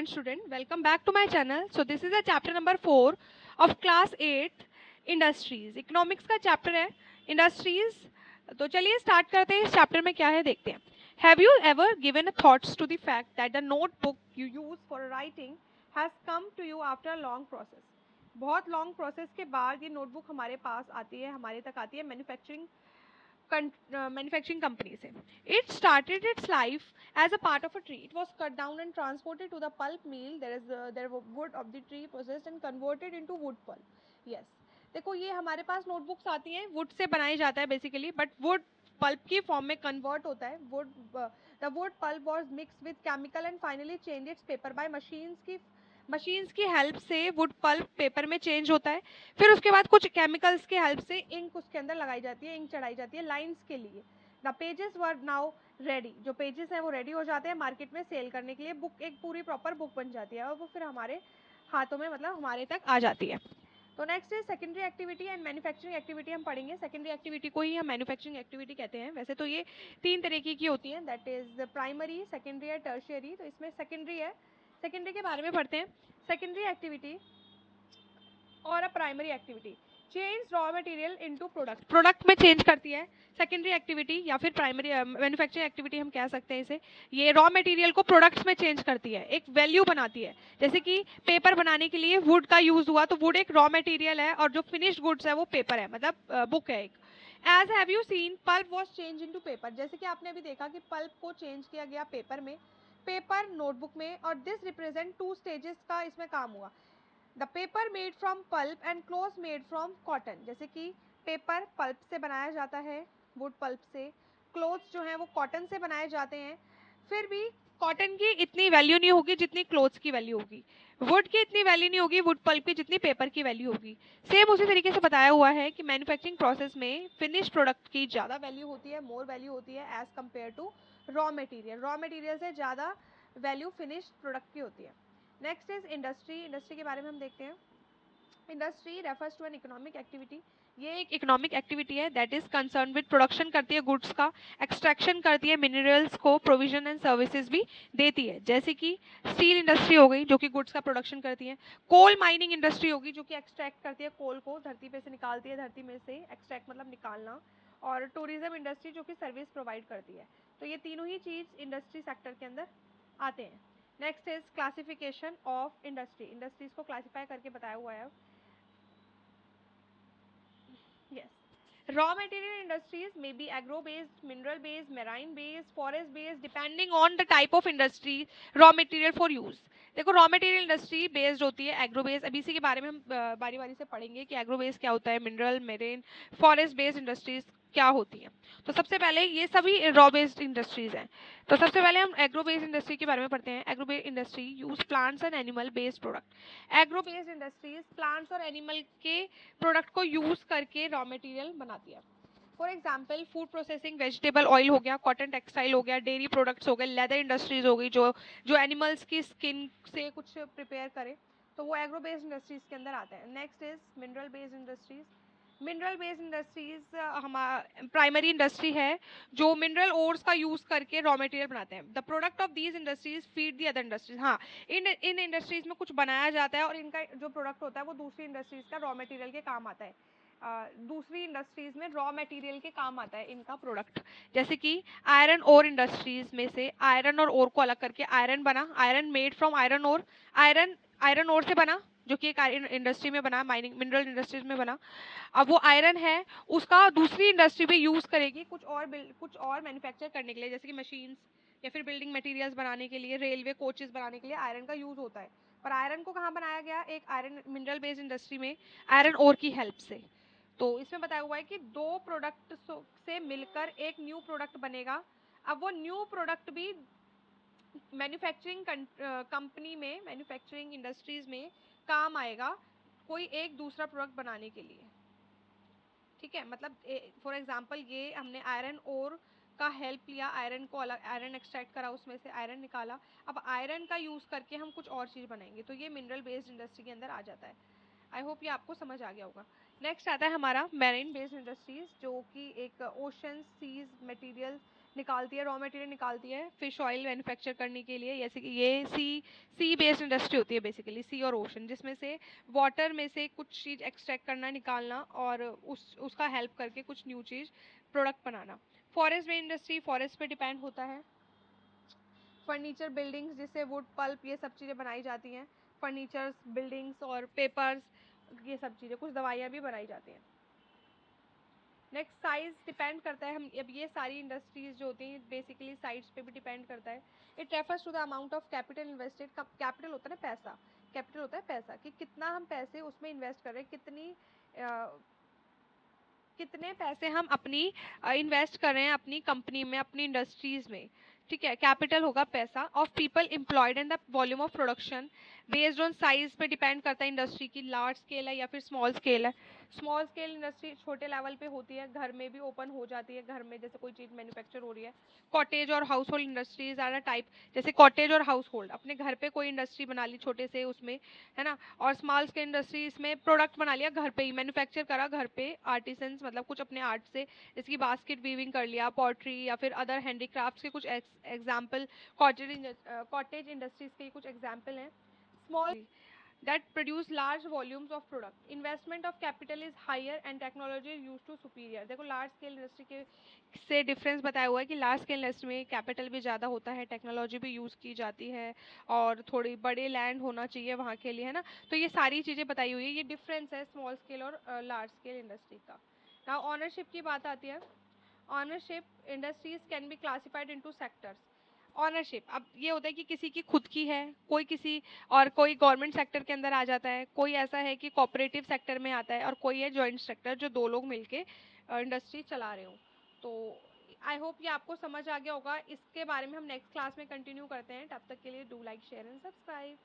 and student, welcome back to my channel. So this is a chapter number 4 of class 8 industries. Economics का chapter है industries. तो चलिए start करते हैं. इस chapter में क्या है देखते हैं. Have you ever given a thoughts to the fact that the notebook you use for writing has come to you after a long process? बहुत long process के बाद ये notebook हमारे पास आती है, हमारे तक आती है manufacturing company से. It started its life as a part of a tree. It was cut down and transported to the pulp mill. There was wood of the tree processed and converted into wood pulp. Yes. देखो ये हमारे पास notebooks आती हैं, would say बनाई जाता है basically, but wood pulp की form में कन्वर्ट होता है. The wood pulp was mixed with chemical and finally change its paper by machines की हेल्प से वुड पल्प पेपर में चेंज होता है. फिर उसके बाद कुछ केमिकल्स के हेल्प से इंक उसके अंदर लगाई जाती है, इंक चढ़ाई जाती है लाइंस के लिए. The pages were now ready. जो पेजेस हैं वो रेडी हो जाते हैं मार्केट में सेल करने के लिए. बुक एक पूरी प्रॉपर बुक बन जाती है और वो फिर हमारे हाथों में मतलब हमारे तक आ जाती है. तो next is secondary activity and manufacturing activity हम पढ़ेंगे. सेकेंडरी एक्टिविटी को ही हम मैन्युफैक्चरिंग एक्टिविटी कहते हैं. वैसे तो ये 3 तरीके की होती हैं, दैट इज प्राइमरी, सेकेंडरी और टर्शियरी. तो इसमें सेकेंडरी है, सेकेंडरी के बारे में पढ़ते हैं. सेकेंडरी एक्टिविटी और a primary activity change raw material into product में चेंज करती है. सेकेंडरी एक्टिविटी या फिर प्राइमरी मैन्युफैक्चरिंग एक्टिविटी हम कह सकते हैं इसे. ये रॉ मटेरियल को प्रोडक्ट्स में चेंज करती है, एक वैल्यू बनाती है. जैसे कि पेपर बनाने के लिए वुड का यूज हुआ तो वुड एक रॉ मटेरियल है और जो फिनिश्ड गुड्स है वो पेपर है, मतलब बुक है एक. As have you seen pulp was change into paper. जैसे कि आपने अभी देखा कि पल्प को चेंज किया गया पेपर में, पेपर नोटबुक में. और दिस रिप्रेजेंट 2 स्टेजेस का इसमें काम हुआ. The paper made from pulp and cloth made from cotton. जैसे कि पेपर पल्प से बनाया जाता है, वुड पल्प से. क्लोथ्स जो हैं वो कॉटन से बनाए जाते हैं. फिर भी कॉटन की इतनी वैल्यू नहीं होगी जितनी क्लोथ्स की वैल्यू होगी. वुड की इतनी वैल्यू नहीं होगी वुड पल्प की जितनी पेपर की वैल्यू होगी. सेम उसी तरीके से बताया हुआ है कि मैन्युफैक्चरिंग प्रोसेस में फिनिश प्रोडक्ट की ज़्यादा वैल्यू होती है, मोर वैल्यू होती है as compare to raw material. Raw material से ज़्यादा वैल्यू फिनिश प्रोडक्ट की होती है. Next is industry. इंडस्ट्री के बारे में हम देखते हैं. Industry refers to an economic activity. ये एक इकोनॉमिक एक्टिविटी है that is concern with production करती है गुड्स का, एक्सट्रैक्शन करती है मिनरल्स को, प्रोविजन एंड सर्विसेज भी देती है. जैसे कि स्टील इंडस्ट्री हो गई जो कि गुड्स का प्रोडक्शन करती है. कोल माइनिंग इंडस्ट्री होगी जो कि एक्सट्रैक्ट करती है कोल को, धरती पे से निकालती है, धरती में से एक्सट्रैक्ट मतलब निकालना. और टूरिज्म इंडस्ट्री जो कि सर्विस प्रोवाइड करती है. तो ये तीनों ही चीज़ इंडस्ट्री सेक्टर के अंदर आते हैं. Next is classification of industry. Industries को क्लासिफाई करके बताया हुआ है. Yes. Raw material industries may be agro-based, mineral-based, marine-based, forest-based, depending on the type of industry, raw material for use. देखो रॉ मटेरियल इंडस्ट्री बेस्ड होती है agro based. अभी इसी के बारे में हम बारी बारी से पढ़ेंगे कि एग्रो बेस्ड क्या होता है, mineral, marine, forest based industries क्या होती हैं. तो सबसे पहले ये सभी रॉ बेस्ड इंडस्ट्रीज हैं. तो सबसे पहले हम एग्रो बेस्ड इंडस्ट्री के बारे में पढ़ते हैं. Agro based industry use plants and animal based product. Agro based industries plants और एनिमल के प्रोडक्ट को यूज करके रॉ मटेरियल बनाती है. For example food processing, vegetable oil हो गया, कॉटन टेक्सटाइल हो गया, डेयरी प्रोडक्ट्स हो गए, लेदर इंडस्ट्रीज हो गई जो जो एनिमल्स की स्किन से कुछ प्रिपेयर करे, तो वो एग्रो बेस्ड इंडस्ट्रीज के अंदर आता है. Next is mineral based industries. Mineral based industries हमारा प्राइमरी इंडस्ट्री है जो मिनरल ओर्स का यूज करके रॉ मटेरियल बनाते हैं. The product of these industries feed the other industries. हाँ, इन इंडस्ट्रीज में कुछ बनाया जाता है और इनका जो प्रोडक्ट होता है वो दूसरी इंडस्ट्रीज का रॉ मटेरियल के काम आता है. दूसरी इंडस्ट्रीज में रॉ मटेरियल के काम आता है इनका प्रोडक्ट. जैसे कि आयरन ओर इंडस्ट्रीज में से आयरन और ओर को अलग करके आयरन बना, iron made from iron ore. Iron ore से बना जो कि एक इंडस्ट्री में बना, माइनिंग मिनरल इंडस्ट्रीज में बना. अब वो आयरन है उसका दूसरी इंडस्ट्री भी यूज करेगी कुछ और मैन्युफैक्चर करने के लिए, जैसे कि मशीन्स या फिर बिल्डिंग मटेरियल्स बनाने के लिए, रेलवे कोचेस बनाने के लिए आयरन का यूज होता है. पर आयरन को कहाँ बनाया गया, एक आयरन मिनरल बेस्ड इंडस्ट्री में आयरन ओर की हेल्प से. तो इसमें बताया हुआ है कि 2 प्रोडक्ट से मिलकर एक न्यू प्रोडक्ट बनेगा. अब वो न्यू प्रोडक्ट भी मैन्युफैक्चरिंग कंपनी में, मैन्युफैक्चरिंग इंडस्ट्रीज में काम आएगा कोई एक दूसरा प्रोडक्ट बनाने के लिए. ठीक है, मतलब फॉर एग्जांपल ये हमने आयरन ओर का हेल्प लिया, आयरन को अलग, आयरन एक्सट्रैक्ट करा, उसमें से आयरन निकाला. अब आयरन का यूज़ करके हम कुछ और चीज़ बनाएंगे, तो ये मिनरल बेस्ड इंडस्ट्री के अंदर आ जाता है. आई होप ये आपको समझ आ गया होगा. नेक्स्ट आता है हमारा मैरीन बेस्ड इंडस्ट्रीज, जो कि एक ओशन सीज मटेरियल निकालती है, रॉ मटेरियल निकालती है फिश ऑयल मैन्युफैक्चर करने के लिए। जैसे कि ये सी बेस्ड इंडस्ट्री होती है बेसिकली, सी और ओशन, जिसमें से वाटर में से कुछ चीज़ एक्सट्रैक्ट करना, निकालना और उसका हेल्प करके कुछ न्यू चीज़ प्रोडक्ट बनाना। फॉरेस्ट बेस्ड इंडस्ट्री फॉरेस्ट पे डिपेंड होता है। फर्नीचर बिल्डिंग्स, जिससे वुड पल्प ये सब चीज़ें बनाई जाती हैं, फर्नीचर्स बिल्डिंग्स और पेपर्स, ये सब चीज़ें, कुछ दवाइयाँ भी बनाई जाती हैं। नेक्स्ट साइज डिपेंड करता है, हम अब ये सारी इंडस्ट्रीज जो होती हैं बेसिकली साइज पे भी डिपेंड करता है। It refers to the amount of capital invested. Capital होता है ना पैसा, कैपिटल होता है पैसा, कि कितना हम पैसे उसमें इन्वेस्ट कर रहे हैं, कितने पैसे हम अपनी इन्वेस्ट कर रहे हैं अपनी कंपनी में, अपनी इंडस्ट्रीज में। ठीक है, कैपिटल होगा पैसा, of people employed and the volume of production. Based on size पे डिपेंड करता है इंडस्ट्री की, लार्ज स्केल है या फिर स्मॉल स्केल है। स्मॉल स्केल इंडस्ट्री छोटे लेवल पे होती है, घर में भी ओपन हो जाती है, घर में जैसे कोई चीज़ मैन्युफैक्चर हो रही है। कॉटेज और household industries are a type, जैसे कॉटेज और हाउस होल्ड, अपने घर पे कोई इंडस्ट्री बना ली छोटे से उसमें, है ना। और स्मॉल स्केल इंडस्ट्री, इसमें प्रोडक्ट बना लिया घर पे ही, मैन्युफैक्चर करा घर पे, आर्टिसंस मतलब कुछ अपने आर्ट से, जैसे कि बास्केट वीविंग कर लिया, पॉटरी या फिर अदर हैंडीक्राफ्ट्स के कुछ एग्जाम्पल, कॉटेज इंडस्ट्रीज के कुछ एग्जाम्पल हैं। Small that produce large volumes of product. Investment of capital is higher and technology is used to superior. देखो लार्ज स्केल इंडस्ट्री के से डिफरेंस बताया हुआ है कि लार्ज स्केल इंडस्ट्री में कैपिटल भी ज़्यादा होता है, टेक्नोलॉजी भी यूज़ की जाती है और थोड़ी बड़े लैंड होना चाहिए वहाँ के लिए, है ना। तो ये सारी चीज़ें बताई हुई है, ये डिफरेंस है स्मॉल स्केल और लार्ज स्केल इंडस्ट्री का। नाउ ऑनरशिप की बात आती है। Ownership industries can be classified into sectors. Ownership, अब ये होता है कि किसी की खुद की है, कोई किसी और कोई गवर्नमेंट सेक्टर के अंदर आ जाता है, कोई ऐसा है कि कोऑपरेटिव सेक्टर में आता है, और कोई है जॉइंट सेक्टर, जो दो लोग मिलके इंडस्ट्री चला रहे हो। तो आई होप ये आपको समझ आ गया होगा। इसके बारे में हम नेक्स्ट क्लास में कंटिन्यू करते हैं, तब तक के लिए do like share and subscribe.